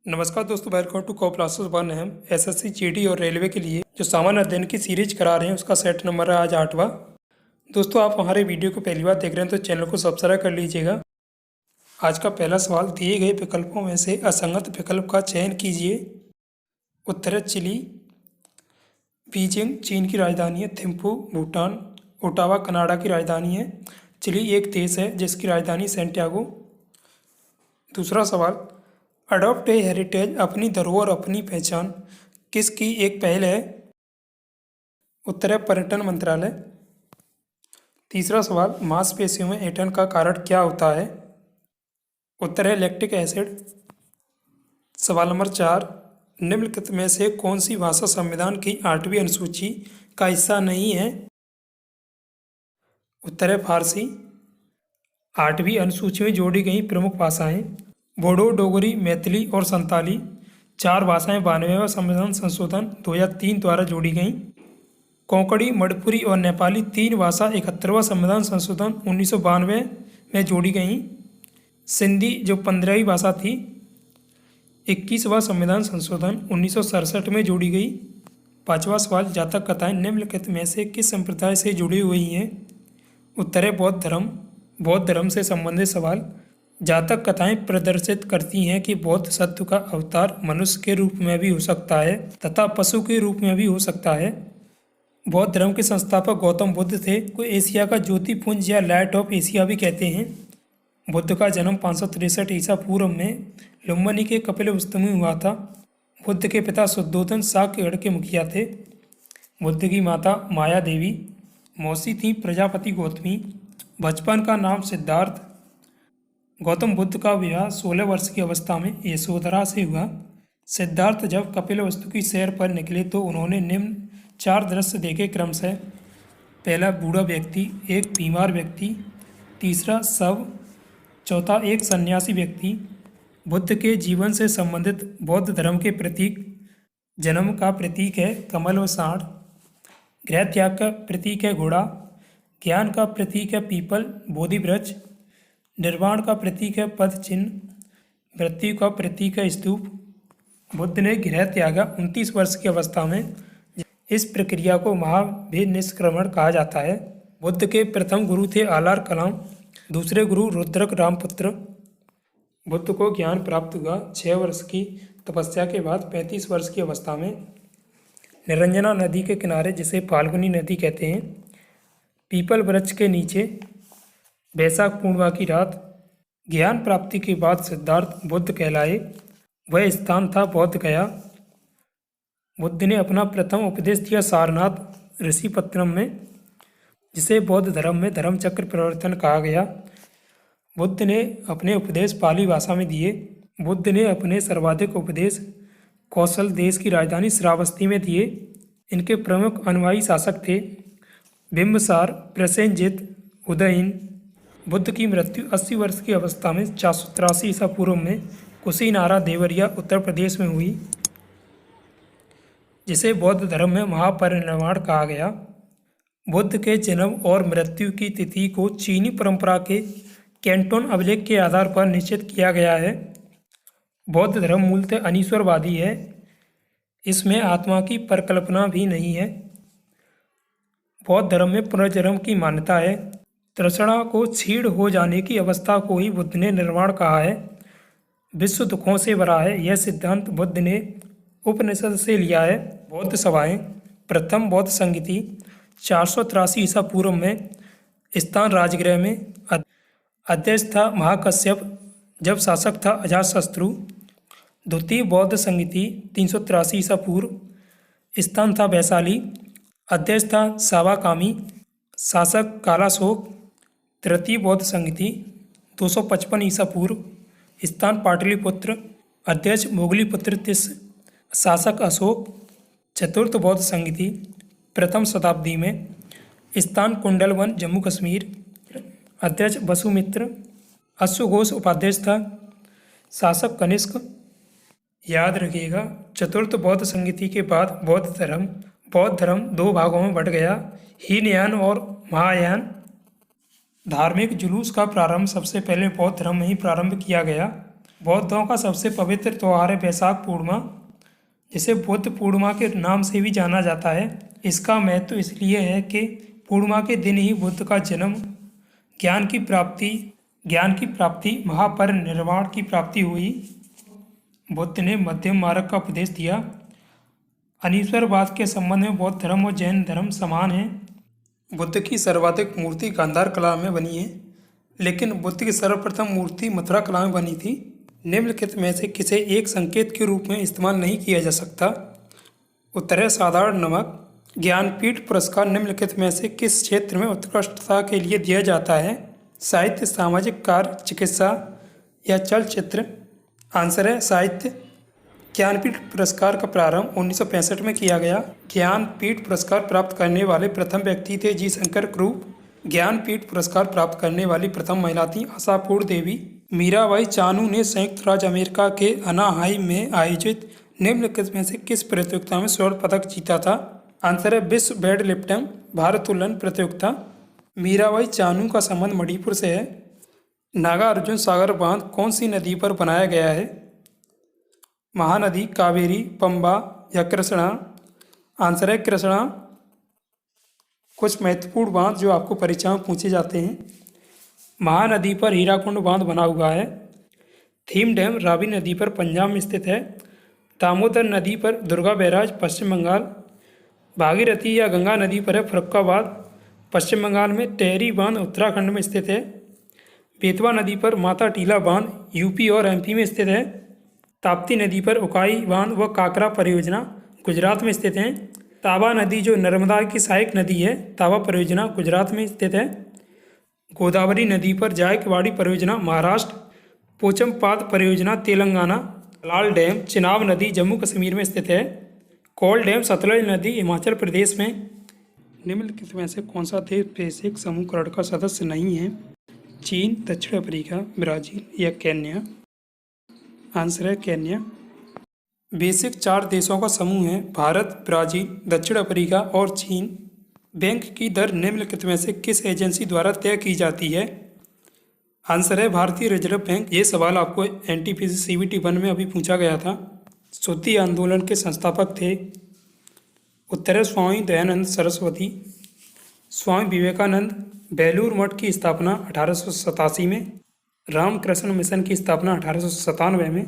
नमस्कार दोस्तों, welcome two classes one. हम एसएससी जीडी और रेलवे के लिए जो सामान्य अध्ययन की सीरीज करा रहे हैं उसका सेट नंबर है आज 8वां। दोस्तों, आप हमारे वीडियो को पहली बार देख रहे हैं तो चैनल को सब्सक्राइब कर लीजिएगा। आज का पहला सवाल, दिए गए विकल्पों में से असंगत विकल्प का चयन कीजिए। उत्तर है चिली। बीजिंग चीन की राजधानी है। थिम्पू भूटान। ओटावा कनाडा की राजधानी है। चिली एक देश है जिसकी राजधानी सैंटियागो। दूसरा सवाल, अडॉप्ट ए हेरिटेज अपनी धरोहर अपनी पहचान किसकी एक पहल है? उत्तर है पर्यटन मंत्रालय। तीसरा सवाल, मांसपेशियों में ऐंठन का कारण क्या होता है? उत्तर है लैक्टिक एसिड। सवाल नंबर 4, निम्नलिखित में से कौन सी भाषा संविधान की 8वीं अनुसूची का हिस्सा नहीं है? उत्तर है फारसी। 8वीं अनुसूची में जोड़ी गई प्रमुख भाषाएं बोडो, डोगरी, मैथिली और संताली। 4 भाषाएं 92वां संविधान संशोधन 2003 द्वारा जोड़ी गईं। कोंकणी, मणिपुरी और नेपाली 3 भाषा 71वां संविधान संशोधन 1992 में जोड़ी गईं। सिंधी जो 15वीं भाषा थी 21वां संविधान संशोधन 1967 में जोड़ी गई। 5वां सवाल, जातक कथाएं निम्नलिखित में से किस संप्रदाय से जुड़ी हुई हैं? उत्तर है बौद्ध धर्म। बौद्ध धर्म से संबंधित सवाल, जातक कथाएं प्रदर्शित करती हैं कि बौद्ध सत्व का अवतार मनुष्य के रूप में भी हो सकता है तथा पशु के रूप में भी हो सकता है। बौद्ध धर्म के संस्थापक गौतम बुद्ध थे, को एशिया का ज्योतिपुंज या लाइट ऑफ एशिया भी कहते हैं। बुद्ध का जन्म 563 ईसा पूर्व में लुम्बिनी के कपिलवस्तु में हुआ था। बुद्ध के पिता शुद्धोधन शाक्यगढ़ के मुखिया थे। बुद्ध की माता माया देवी, मौसी थी प्रजापति गौतमी। बचपन का नाम सिद्धार्थ। गौतम बुद्ध का विवाह 16 वर्ष की अवस्था में यशोधरा से हुआ। सिद्धार्थ जब कपिलवस्तु की सैर पर निकले तो उन्होंने निम्न 4 दृश्य देखे क्रमशः। पहला, बूढ़ा व्यक्ति, एक बीमार व्यक्ति, तीसरा शव, चौथा एक सन्यासी व्यक्ति। बुद्ध के जीवन से संबंधित बौद्ध धर्म के प्रतीक, जन्म का प्रतीक है कमल व सांड, गृह त्याग का प्रतीक है घोड़ा, ज्ञान का प्रतीक है पीपल बोधि वृक्ष, निर्वाण का प्रतीक है पद चिन्ह, मृत्यु का प्रतीक है स्तूप। बुद्ध ने गृह त्यागा 29 वर्ष की अवस्था में। इस प्रक्रिया को महाभेद निष्क्रमण कहा जाता है। बुद्ध के प्रथम गुरु थे आलार कलाम, दूसरे गुरु रुद्रक रामपुत्र। बुद्ध को ज्ञान प्राप्त हुआ 6 वर्ष की तपस्या के बाद 35 वर्ष की अवस्था में। निरंजना नदी के किनारे, जिसे फाल्गुनी नदी कहते हैं, पीपल वृक्ष के नीचे वैशाख पूर्णिमा की रात ज्ञान प्राप्ति के बाद सिद्धार्थ बुद्ध कहलाए। वह स्थान था बौद्ध गया। बुद्ध ने अपना प्रथम उपदेश दिया सारनाथ ऋषिपत्तनम में, जिसे बौद्ध धर्म में धर्मचक्र प्रवर्तन कहा गया। बुद्ध ने अपने उपदेश पाली भाषा में दिए। बुद्ध ने अपने सर्वाधिक उपदेश कौशल देश की राजधानी श्रावस्ती में दिए। इनके प्रमुख अनुयायी शासक थे बिंबिसार, प्रसेनजित, उदयन। बुद्ध की मृत्यु 80 वर्ष की अवस्था में 483 ईसा पूर्व में कुशीनारा देवरिया उत्तर प्रदेश में हुई, जिसे बौद्ध धर्म में महापरिनिर्वाण कहा गया। बुद्ध के जन्म और मृत्यु की तिथि को चीनी परंपरा के कैंटोन अभिलेख के आधार पर निश्चित किया गया है। बौद्ध धर्म मूलतः अनीश्वरवादी है। इसमें आत्मा की परिकल्पना भी नहीं है। बौद्ध धर्म में पुनर्जन्म की मान्यता है। तृष्णा को क्षीण हो जाने की अवस्था को ही बुद्ध ने निर्वाण कहा है। विश्व दुखों से भरा है, यह सिद्धांत बुद्ध ने उपनिषद से लिया है। बौद्ध सभाएं, प्रथम बौद्ध संगति 483 ईसा पूर्व में, स्थान राजगृह में, अध्यक्ष था महाकश्यप जब शासक था अजातशत्रु। द्वितीय बौद्ध संगति 383 ईसा पूर्व, स्थान था वैशाली, अध्यक्ष था सावाकामी, शासक कालाशोक। तृतीय बौद्ध संगति 255 ईसा पूर्व, स्थान पाटलिपुत्र, अध्यक्ष मोगलीपुत्र तिस्स, शासक अशोक। चतुर्थ बौद्ध संगति प्रथम शताब्दी में, स्थान कुंडलवन जम्मू कश्मीर, अध्यक्ष वसुमित्र, अश्वघोष उपाध्यक्ष था, शासक कनिष्क। याद रखिएगा, चतुर्थ बौद्ध संगति के बाद बौद्ध धर्म 2 भागों में बंट गया, हीनयान और महायान। धार्मिक जुलूस का प्रारंभ सबसे पहले बौद्ध धर्म में ही प्रारंभ किया गया। बौद्धों का सबसे पवित्र त्योहार है बैसाख पूर्णिमा, जिसे बुद्ध पूर्णिमा के नाम से भी जाना जाता है। इसका महत्व इसलिए है कि पूर्णिमा के दिन ही बुद्ध का जन्म, ज्ञान की प्राप्ति, महापरिनिर्वाण की प्राप्ति हुई। बुद्ध ने मध्यम मार्ग का उपदेश दिया। अनीश्वरवाद के संबंध में बौद्ध धर्म और जैन धर्म समान हैं। बुद्ध की सर्वाधिक मूर्ति गांधार कला में बनी है, लेकिन बुद्ध की सर्वप्रथम मूर्ति मथुरा कला में बनी थी। निम्नलिखित में से किसे एक संकेत के रूप में इस्तेमाल नहीं किया जा सकता? उत्तर है साधारण नमक। ज्ञानपीठ पुरस्कार निम्नलिखित में से किस क्षेत्र में उत्कृष्टता के लिए दिया जाता है? साहित्य, सामाजिक कार्य, चिकित्सा या चलचित्र? आंसर है साहित्य। ज्ञानपीठ पुरस्कार का प्रारंभ 1965 में किया गया। ज्ञानपीठ पुरस्कार प्राप्त करने वाले प्रथम व्यक्ति थे जी शंकर क्रूप। ज्ञानपीठ पुरस्कार प्राप्त करने वाली प्रथम महिला थी आशापूर्ण देवी। मीराबाई चानू ने संयुक्त राज्य अमेरिका के अनाहाइम में आयोजित निम्नलिखित में से किस प्रतियोगिता में स्वर्ण पदक जीता था? आंसर है विश्व वेट लिफ्टिंग भारोत्तोलन प्रतियोगिता। मीराबाई चानू का संबंध मणिपुर से है। नागार्जुन सागर बांध कौन सी नदी पर बनाया गया है? महानदी, कावेरी, पंबा या कृष्णा? आंसर है कृष्णा। कुछ महत्वपूर्ण बांध जो आपको परीक्षा में पूछे जाते हैं। महानदी पर हीराकुंड बांध बना हुआ है। थीम डैम रावी नदी पर पंजाब में स्थित है। दामोदर नदी पर दुर्गा बैराज पश्चिम बंगाल। भागीरथी या गंगा नदी पर है फर्रुखाबाद पश्चिम बंगाल में। टेहरी बांध उत्तराखंड में स्थित है। बेतवा नदी पर माता टीला बांध यूपी और एमपी में स्थित है। ताप्ती नदी पर उकाई बांध व काकरा परियोजना गुजरात में स्थित हैं। ताबा नदी जो नर्मदा की सहायक नदी है, ताबा परियोजना गुजरात में स्थित है। गोदावरी नदी पर जायकवाड़ी परियोजना महाराष्ट्र। पोचमपाद परियोजना तेलंगाना। लाल डैम चिनाब नदी जम्मू कश्मीर में स्थित है। कोल डैम सतलज नदी हिमाचल प्रदेश में। निम्नलिखित में से कौन सा देश बेसिक समूहकरण का सदस्य नहीं है? चीन, दक्षिण अफ्रीका, ब्राज़ील या केन्या? आंसर है केन्या। बेसिक 4 देशों का समूह है, भारत, ब्राज़ील, दक्षिण अफ्रीका और चीन। बैंक की दर निम्नलिखित में से किस एजेंसी द्वारा तय की जाती है? आंसर है भारतीय रिजर्व बैंक। ये सवाल आपको एनटीपीसी सीबीटी 1 में अभी पूछा गया था। शुद्धि आंदोलन के संस्थापक थे? उत्तर है स्वामी दयानंद सरस्वती। स्वामी विवेकानंद। बेलूर मठ की स्थापना 1887 में। रामकृष्ण मिशन की स्थापना 1897 में।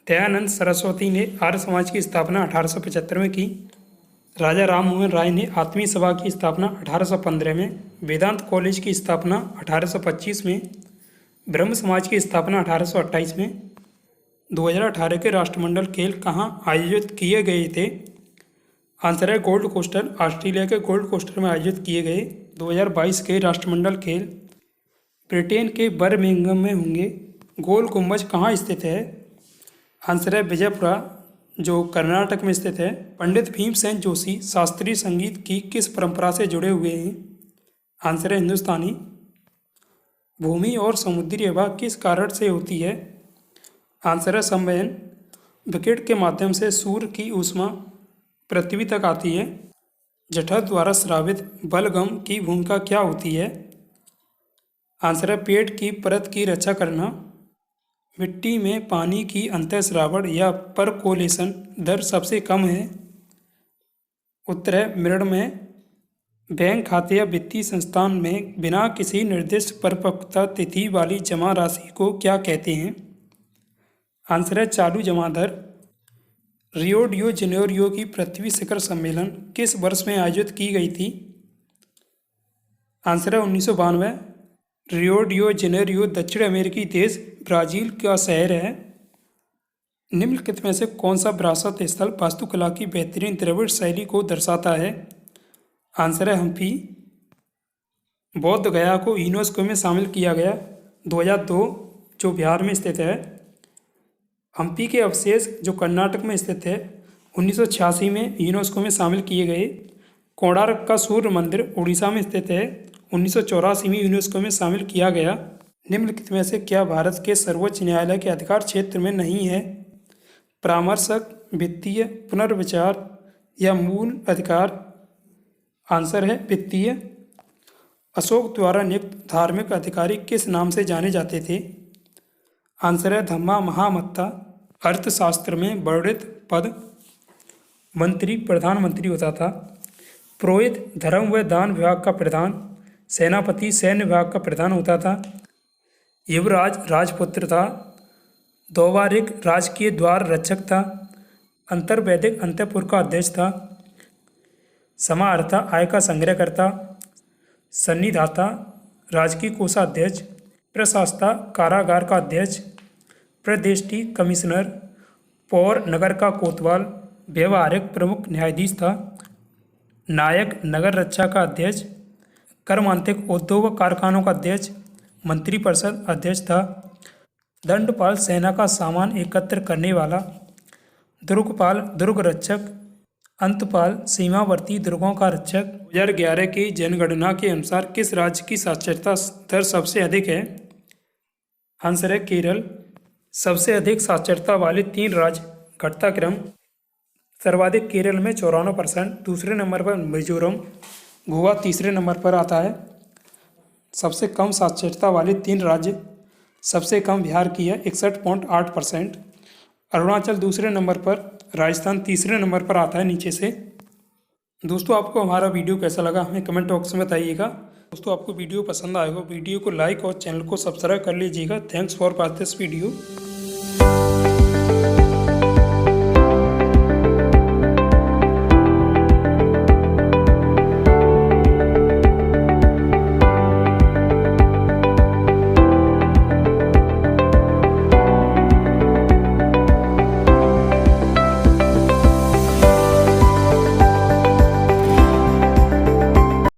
दयानंद सरस्वती ने आर्य समाज की स्थापना 1875 में की। राजा राम मोहन राय ने आत्मीय सभा की स्थापना 1815 में। वेदांत कॉलेज की स्थापना 1825 में। ब्रह्म समाज की स्थापना 1828 में। 2018 के राष्ट्रमंडल खेल कहाँ आयोजित किए गए थे? आंसर है गोल्ड कोस्टर, ऑस्ट्रेलिया के गोल्ड कोस्टर में आयोजित किए गए 2022 के राष्ट्रमंडल खेल ब्रिटेन के बर्मिंघम में होंगे। गोल गुम्बज कहाँ स्थित है? आंसर है विजयपुरा, जो कर्नाटक में स्थित है। पंडित भीमसेन जोशी शास्त्रीय संगीत की किस परंपरा से जुड़े हुए हैं? आंसर है हिंदुस्तानी। भूमि और समुद्री हवा किस कारण से होती है? आंसर है संवहन। विकिरण के माध्यम से सूर्य की ऊष्मा पृथ्वी तक आती है। जठर द्वारा स्रावित बलगम की भूमिका क्या होती है? आंसर है पेट की परत की रक्षा करना। मिट्टी में पानी की अंतःस्रावण या परकोलेशन दर सबसे कम है। उत्तर है मिनट में। बैंक खाते या वित्तीय संस्थान में बिना किसी निर्दिष्ट परिपक्वता तिथि वाली जमा राशि को क्या कहते हैं? आंसर है चालू जमा दर। रियो डी जेनेरियो की पृथ्वी शिखर सम्मेलन किस वर्ष में आयोजित की गई थी? आंसर है 1992। रियो डी जेनेरियो दक्षिण अमेरिकी देश ब्राज़ील का शहर है। निम्नलिखित में से कौन सा विरासत स्थल वास्तुकला की बेहतरीन द्रविड़ शैली को दर्शाता है? आंसर है हम्पी। बौद्ध गया को यूनेस्को में शामिल किया गया 2002, जो बिहार में स्थित है। हम्पी के अवशेष जो कर्नाटक में स्थित है 1986 में यूनेस्को में शामिल किए गए। कोणार्क का सूर्य मंदिर उड़ीसा में स्थित है, 1984 में यूनेस्को में शामिल किया गया। निम्नलिखित में से क्या भारत के सर्वोच्च न्यायालय के अधिकार क्षेत्र में नहीं है? परामर्शक, वित्तीय, पुनर्विचार या मूल अधिकार? आंसर है वित्तीय। अशोक द्वारा नियुक्त धार्मिक अधिकारी किस नाम से जाने जाते थे? आंसर है धम्मा महामत्ता। अर्थशास्त्र में वर्णित पद मंत्री प्रधानमंत्री होता था। पुरोहित धर्म व दान विभाग का प्रधान, सेनापति सैन्य विभाग का प्रधान होता था। युवराज राजपुत्र था। द्वारिक राजकीय द्वार रक्षक था। अंतर्वैदिक अंतःपुर का अध्यक्ष था। समाहर्ता आय का संग्रह करता। सन्निधाता राजकीय कोषाध्यक्ष। प्रशासता कारागार का अध्यक्ष। प्रदेष्टि कमिश्नर। पौर नगर का कोतवाल व्यवहारिक प्रमुख न्यायाधीश था। नायक नगर रक्षा का अध्यक्ष। कर्मांतिक उद्योग व कारखानों का अध्यक्ष। मंत्रिपरिषद अध्यक्ष था। दंडपाल सेना का सामान एकत्र करने वाला। दुर्गपाल दुर्ग रक्षक। अंतपाल सीमावर्ती दुर्गों का रक्षक। 2011 की जनगणना के अनुसार किस राज्य की साक्षरता दर सबसे अधिक है? आंसर है केरल। सबसे अधिक साक्षरता वाले 3 राज्य घटता क्रम। सर्वाधिक केरल में 94%, दूसरे नंबर पर मिजोरम, गोवा तीसरे नंबर पर आता है। सबसे कम साक्षरता वाले 3 राज्य, सबसे कम बिहार की है 61.8%, अरुणाचल दूसरे नंबर पर, राजस्थान तीसरे नंबर पर आता है नीचे से। दोस्तों आपको हमारा वीडियो कैसा लगा हमें कमेंट बॉक्स में बताइएगा। दोस्तों आपको वीडियो पसंद आएगा वीडियो को लाइक और चैनल को सब्सक्राइब कर लीजिएगा। Thanks for watching this video.